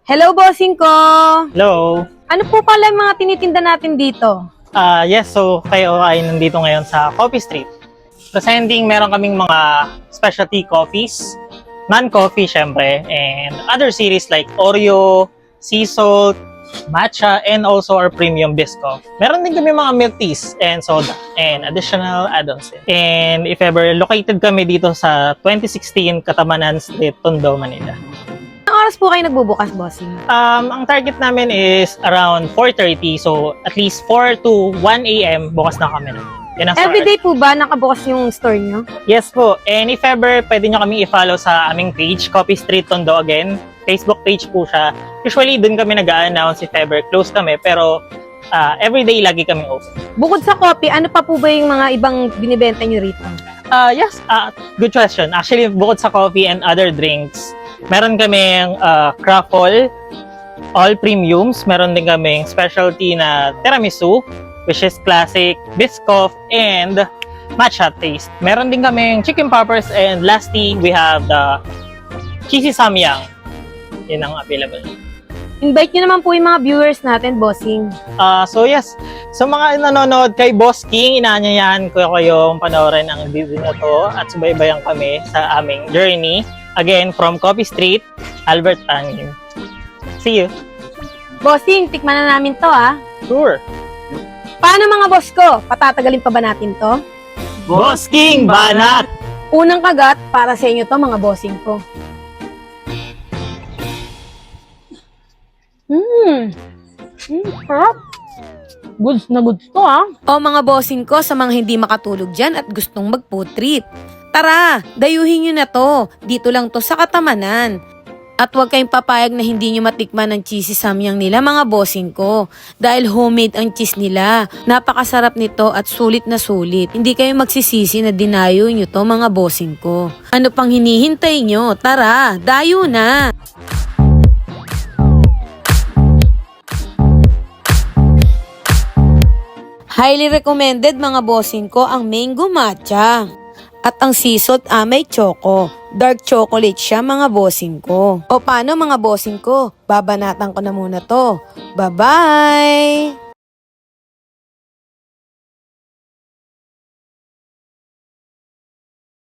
Hello, bossing ko! Hello. Ano po pala yung mga tinitinda natin dito? Yes, so kayo ay nandito ngayon sa Coffee Street. Presenting, meron kaming mga specialty coffees, non-coffee syempre, and other series like Oreo, Sea Salt, Matcha, and also our premium Biscoff. Meron din kami mga milk teas and soda and additional add-ons. And if ever, located kami dito sa 2016 Catamanan Street, Tondo, Manila. Anong oras po kayo nagbubukas, bossing? Ang target namin is around 4:30, so at least 4 to 1 a.m. bukas na kami. Yan ang start. Everyday po ba nakabukas yung store nyo? Yes po. And if ever, pwede nyo kami i-follow sa aming page, Coffee Street Tondo again. Facebook page po siya. Usually, dun kami nag-a-announce if ever close kami. Pero, everyday lagi kaming open. Bukod sa coffee, ano pa po ba yung mga ibang binibenta nyo rito? Yes, good question. Actually, bukod sa coffee and other drinks, meron kaming Craffle, all premiums. Meron din kaming specialty na tiramisu, which is classic, Biscoff, and matcha taste. Meron din kaming chicken poppers, and lastly, we have the cheesy samyang. Yun ang available. Invite nyo naman po yung mga viewers natin, bossing. So yes, sa mga nanonood kay Boss King, inaanyayahan ko kayong panoorin ang video na to at subaybayan kami sa aming journey. Again, from Coffee Street, Albert Tanim. See you! Bossing, tikman na namin to, ah. Sure! Paano mga boss ko? Patatagalin pa ba natin to? Boss King Banat! Unang kagat, para sa inyo to, mga bossing ko. Sarap. Goods na goods to, ah. O mga bossing ko, sa mga hindi makatulog dyan at gustong mag-food trip. Tara, dayuhin nyo na to. Dito lang to sa Catamanan. At huwag kayong papayag na hindi nyo matikman ang cheesy samyang nila, mga bossing ko. Dahil homemade ang cheese nila. Napakasarap nito at sulit na sulit. Hindi kayo magsisisi na dinayo nyo to, mga bossing ko. Ano pang hinihintay nyo? Tara, dayo na! Highly recommended, mga bossing ko, ang mango matcha. At ang sea salt may choco. Dark chocolate siya, mga bossing ko. O paano, mga bossing ko? Babanatan ko na muna to. Bye-bye!